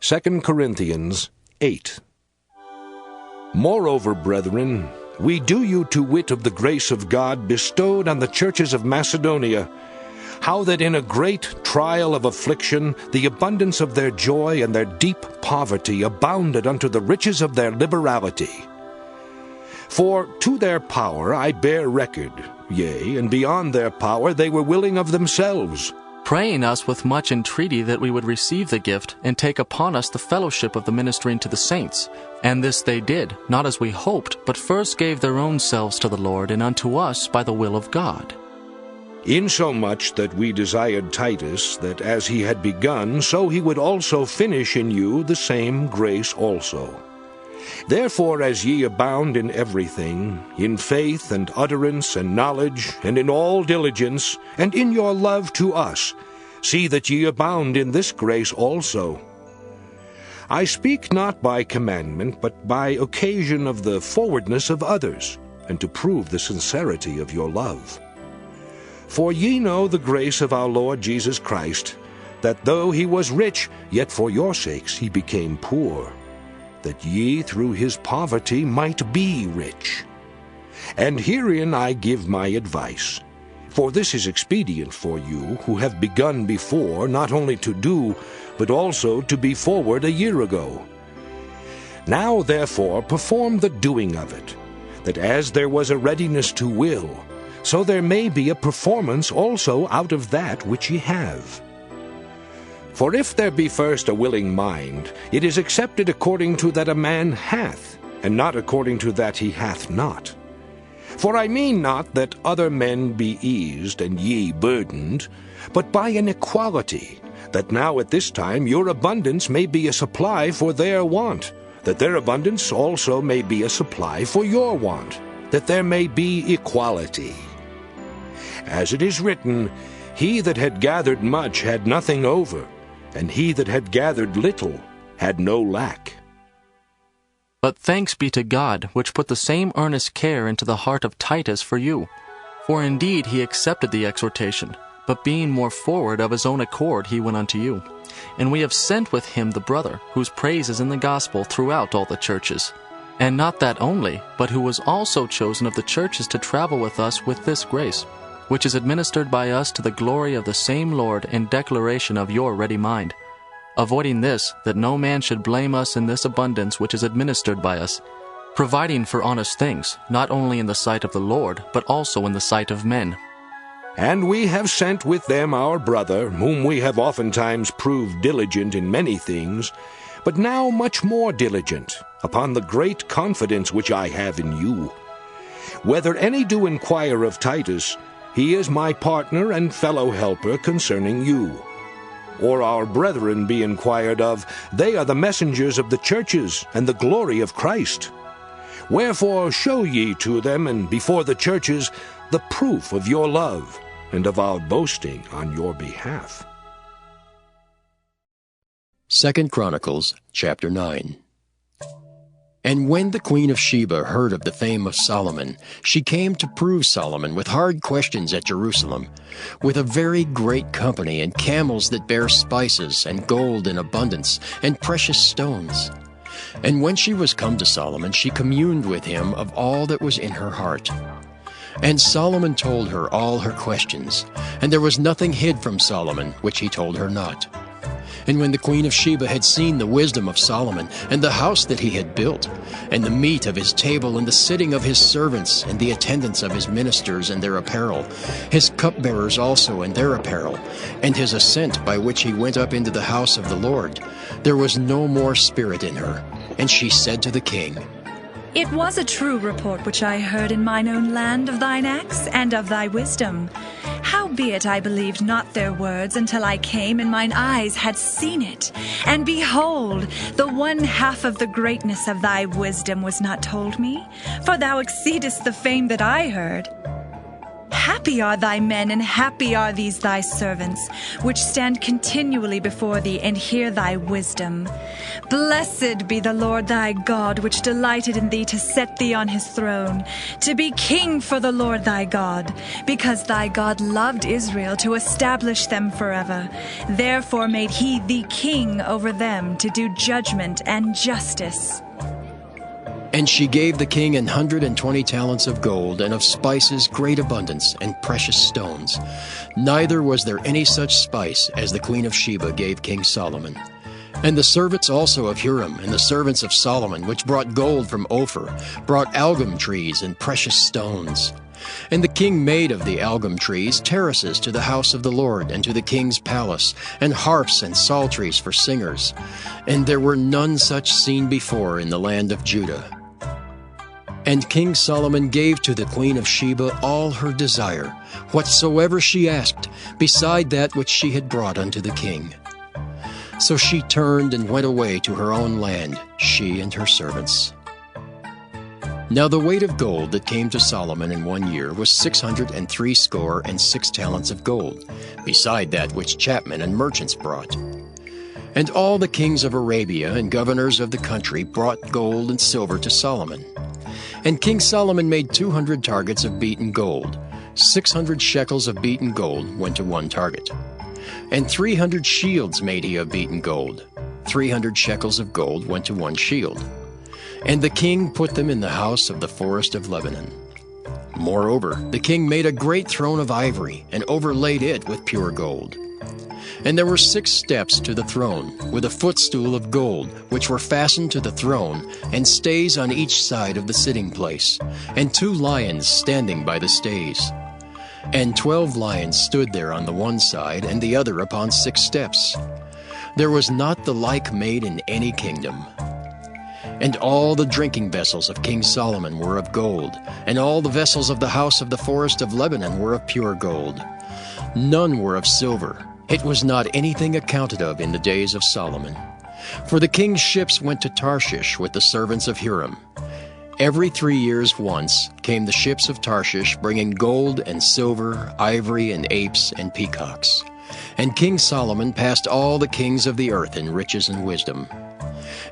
2 Corinthians 8. Moreover, brethren, we do you to wit of the grace of God bestowed on the churches of Macedonia, how that in a great trial of affliction the abundance of their joy and their deep poverty abounded unto the riches of their liberality. For to their power I bear record, yea, and beyond their power they were willing of themselves, praying us with much entreaty that we would receive the gift and take upon us the fellowship of the ministering to the saints. And this they did, not as we hoped, but first gave their own selves to the Lord and unto us by the will of God. Insomuch that we desired Titus, that as he had begun, so he would also finish in you the same grace also. Therefore, as ye abound in everything, in faith and utterance and knowledge, and in all diligence, and in your love to us, see that ye abound in this grace also. I speak not by commandment, but by occasion of the forwardness of others, and to prove the sincerity of your love. For ye know the grace of our Lord Jesus Christ, that though he was rich, yet for your sakes he became poor, that ye through his poverty might be rich. And herein I give my advice. For this is expedient for you, who have begun before, not only to do, but also to be forward a year ago. Now therefore perform the doing of it, that as there was a readiness to will, so there may be a performance also out of that which ye have. For if there be first a willing mind, it is accepted according to that a man hath, and not according to that he hath not. For I mean not that other men be eased, and ye burdened, but by an equality, that now at this time your abundance may be a supply for their want, that their abundance also may be a supply for your want, that there may be equality. As it is written, he that had gathered much had nothing over, and he that had gathered little had no lack. But thanks be to God, which put the same earnest care into the heart of Titus for you. For indeed he accepted the exhortation, but being more forward of his own accord he went unto you. And we have sent with him the brother, whose praise is in the gospel throughout all the churches. And not that only, but who was also chosen of the churches to travel with us with this grace, which is administered by us to the glory of the same Lord in declaration of your ready mind. Avoiding this, that no man should blame us in this abundance which is administered by us, providing for honest things, not only in the sight of the Lord, but also in the sight of men. And we have sent with them our brother, whom we have oftentimes proved diligent in many things, but now much more diligent, upon the great confidence which I have in you. Whether any do inquire of Titus, he is my partner and fellow helper concerning you. Or our brethren be inquired of, they are the messengers of the churches, and the glory of Christ. Wherefore show ye to them, and before the churches, the proof of your love, and of our boasting on your behalf. 2 Chronicles Chapter 9. And when the queen of Sheba heard of the fame of Solomon, she came to prove Solomon with hard questions at Jerusalem, with a very great company, and camels that bear spices, and gold in abundance, and precious stones. And when she was come to Solomon, she communed with him of all that was in her heart. And Solomon told her all her questions, and there was nothing hid from Solomon which he told her not. And when the queen of Sheba had seen the wisdom of Solomon, and the house that he had built, and the meat of his table, and the sitting of his servants, and the attendance of his ministers and their apparel, his cupbearers also and their apparel, and his ascent by which he went up into the house of the Lord, there was no more spirit in her. And she said to the king, It was a true report which I heard in mine own land of thine acts and of thy wisdom. Howbeit I believed not their words until I came and mine eyes had seen it. And behold, the one half of the greatness of thy wisdom was not told me, for thou exceedest the fame that I heard. Hap Happy are thy men, and happy are these thy servants, which stand continually before thee, and hear thy wisdom. Blessed be the Lord thy God, which delighted in thee to set thee on his throne, to be king for the Lord thy God, because thy God loved Israel to establish them forever. Therefore made he thee king over them, to do judgment and justice. And she gave the king 120 talents of gold, and of spices great abundance, and precious stones. Neither was there any such spice as the queen of Sheba gave King Solomon. And the servants also of Huram, and the servants of Solomon, which brought gold from Ophir, brought algum trees and precious stones. And the king made of the algum trees terraces to the house of the Lord, and to the king's palace, and harps and psalteries for singers. And there were none such seen before in the land of Judah. And King Solomon gave to the queen of Sheba all her desire, whatsoever she asked, beside that which she had brought unto the king. So she turned and went away to her own land, she and her servants. Now the weight of gold that came to Solomon in 1 year was 666 talents of gold, beside that which chapmen and merchants brought. And all the kings of Arabia and governors of the country brought gold and silver to Solomon. And King Solomon made 200 targets of beaten gold. 600 shekels of beaten gold went to one target. And 300 shields made he of beaten gold. 300 shekels of gold went to one shield. And the king put them in the house of the forest of Lebanon. Moreover, the king made a great throne of ivory, and overlaid it with pure gold. And there were 6 steps to the throne, with a footstool of gold, which were fastened to the throne, and stays on each side of the sitting place, and 2 lions standing by the stays. And 12 lions stood there on the one side, and the other upon 6 steps. There was not the like made in any kingdom. And all the drinking vessels of King Solomon were of gold, and all the vessels of the house of the forest of Lebanon were of pure gold. None were of silver. It was not anything accounted of in the days of Solomon. For the king's ships went to Tarshish with the servants of Huram. Every 3 years once came the ships of Tarshish, bringing gold and silver, ivory and apes and peacocks. And King Solomon passed all the kings of the earth in riches and wisdom.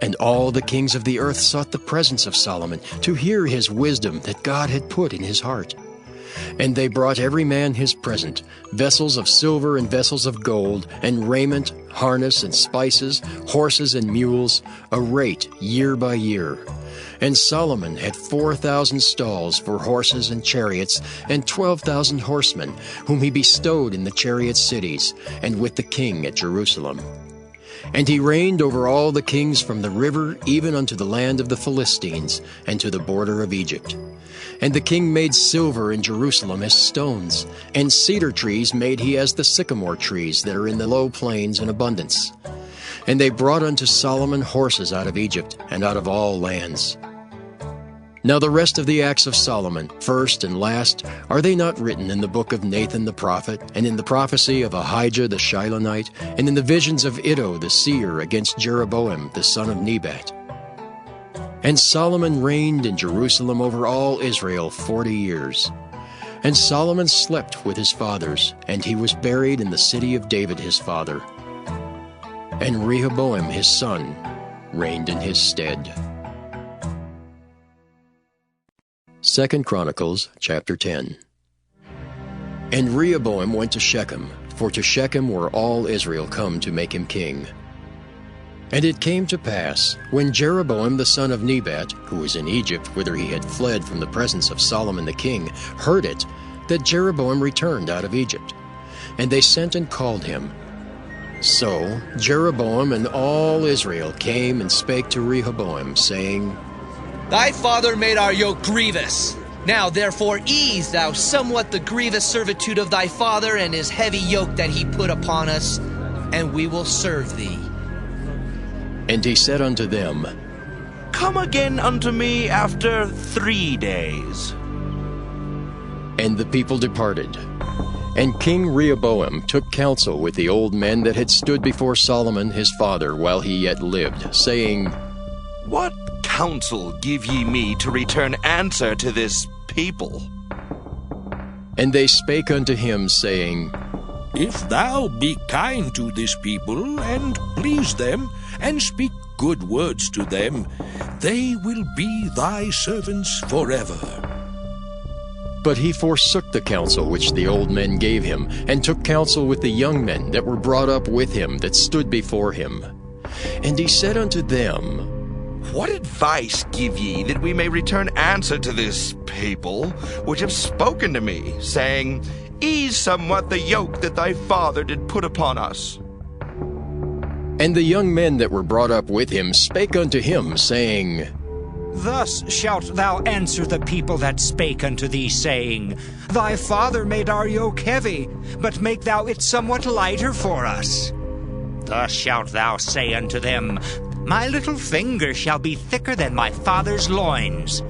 And all the kings of the earth sought the presence of Solomon, to hear his wisdom that God had put in his heart. And they brought every man his present, vessels of silver and vessels of gold, and raiment, harness and spices, horses and mules, a rate year by year. And Solomon had 4,000 stalls for horses and chariots, and 12,000 horsemen, whom he bestowed in the chariot cities, and with the king at Jerusalem. And he reigned over all the kings from the river even unto the land of the Philistines, and to the border of Egypt. And the king made silver in Jerusalem as stones, and cedar trees made he as the sycamore trees that are in the low plains in abundance. And they brought unto Solomon horses out of Egypt, and out of all lands. Now the rest of the acts of Solomon, first and last, are they not written in the book of Nathan the prophet, and in the prophecy of Ahijah the Shilonite, and in the visions of Iddo the seer against Jeroboam the son of Nebat? And Solomon reigned in Jerusalem over all Israel 40 years. And Solomon slept with his fathers, and he was buried in the city of David his father. And Rehoboam his son reigned in his stead. 2 Chronicles chapter 10. And Rehoboam went to Shechem, for to Shechem were all Israel come to make him king. And it came to pass, when Jeroboam the son of Nebat, who was in Egypt, whither he had fled from the presence of Solomon the king, heard it, that Jeroboam returned out of Egypt. And they sent and called him. So Jeroboam and all Israel came and spake to Rehoboam, saying, Thy father made our yoke grievous. Now therefore ease thou somewhat the grievous servitude of thy father and his heavy yoke that he put upon us, and we will serve thee. And he said unto them, Come again unto me after 3 days. And the people departed. And King Rehoboam took counsel with the old men that had stood before Solomon his father while he yet lived, saying, What counsel give ye me to return answer to this people? And they spake unto him, saying, If thou be kind to this people, and please them, and speak good words to them, they will be thy servants forever. But he forsook the counsel which the old men gave him, and took counsel with the young men that were brought up with him, that stood before him. And he said unto them, What advice give ye, that we may return answer to this people, which have spoken to me, saying, Ease somewhat the yoke that thy father did put upon us? And the young men that were brought up with him spake unto him, saying, Thus shalt thou answer the people that spake unto thee, saying, Thy father made our yoke heavy, but make thou it somewhat lighter for us. Thus shalt thou say unto them, My little finger shall be thicker than my father's loins.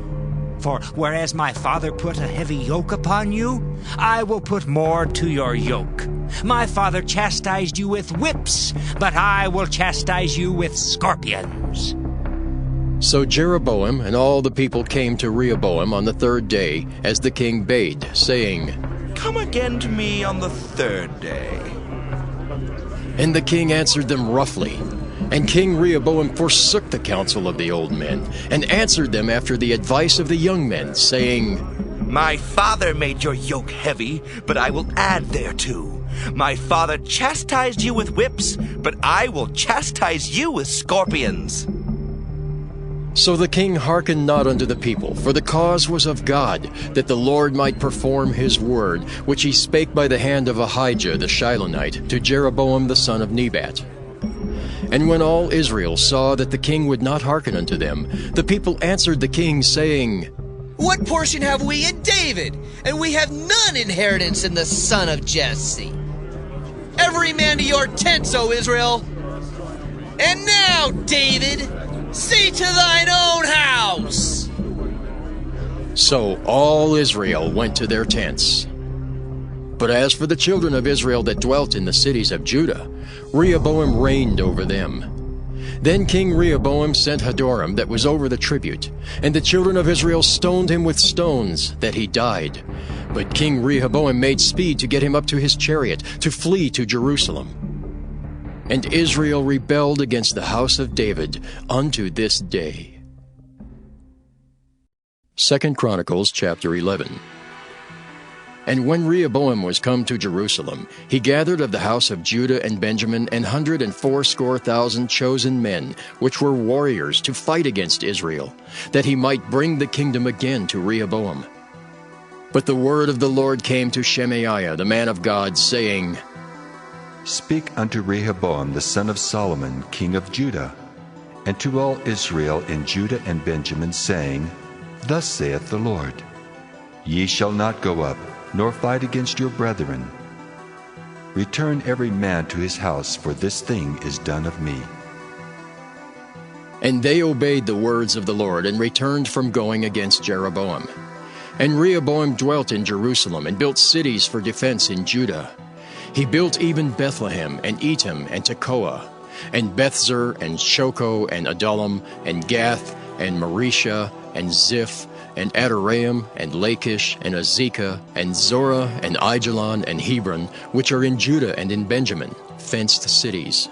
For whereas my father put a heavy yoke upon you, I will put more to your yoke. My father chastised you with whips, but I will chastise you with scorpions. So Jeroboam and all the people came to Rehoboam on the 3rd day, as the king bade, saying, Come again to me on the 3rd day. And the king answered them roughly. And King Rehoboam forsook the counsel of the old men, and answered them after the advice of the young men, saying, My father made your yoke heavy, but I will add thereto. My father chastised you with whips, but I will chastise you with scorpions. So the king hearkened not unto the people, for the cause was of God, that the Lord might perform his word, which he spake by the hand of Ahijah the Shilonite to Jeroboam the son of Nebat. And when all Israel saw that the king would not hearken unto them, the people answered the king, saying, What portion have we in David? And we have none inheritance in the son of Jesse. Every man to your tents, O Israel! And now, David, see to thine own house! So all Israel went to their tents. But as for the children of Israel that dwelt in the cities of Judah, Rehoboam reigned over them. Then King Rehoboam sent Hadoram that was over the tribute, and the children of Israel stoned him with stones, that he died. But King Rehoboam made speed to get him up to his chariot, to flee to Jerusalem. And Israel rebelled against the house of David unto this day. 2 Chronicles chapter 11. And when Rehoboam was come to Jerusalem, he gathered of the house of Judah and Benjamin 180,000 chosen men, which were warriors, to fight against Israel, that he might bring the kingdom again to Rehoboam. But the word of the Lord came to Shemaiah the man of God, saying, Speak unto Rehoboam the son of Solomon, king of Judah, and to all Israel in Judah and Benjamin, saying, Thus saith the Lord, Ye shall not go up, nor fight against your brethren. Return every man to his house, for this thing is done of me. And they obeyed the words of the Lord, and returned from going against Jeroboam. And Rehoboam dwelt in Jerusalem, and built cities for defense in Judah. He built even Bethlehem, and Etam, and Tekoa, and Bethzer, and Shoko, and Adullam, and Gath, and Marisha, and Ziph, and Adoraim, and Lachish, and Azekah, and Zorah, and Aijalon, and Hebron, which are in Judah and in Benjamin, fenced cities.